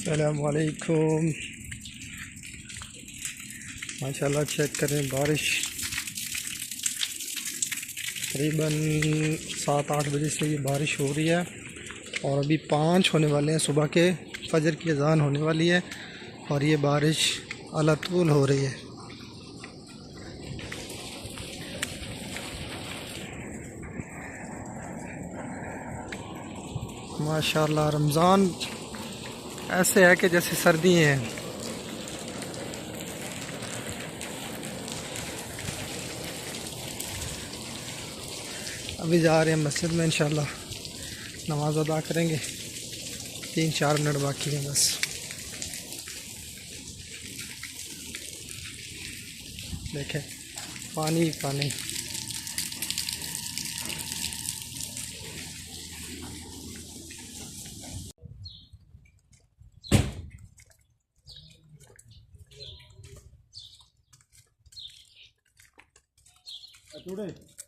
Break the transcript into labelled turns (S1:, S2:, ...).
S1: अस्सलामुअलैकुम। माशाल्लाह चेक करें, बारिश तकरीबन 7-8 बजे से ये बारिश हो रही है और अभी 5 होने वाले हैं, सुबह के फजर की अजान होने वाली है और ये बारिश अलातूल हो रही है। माशाल्लाह रमज़ान ऐसे है कि जैसे सर्दी हैं। अभी जा रहे हैं मस्जिद में, इंशाल्लाह नमाज अदा करेंगे। 3-4 मिनट बाकी हैं बस। देखें पानी पानी।
S2: Today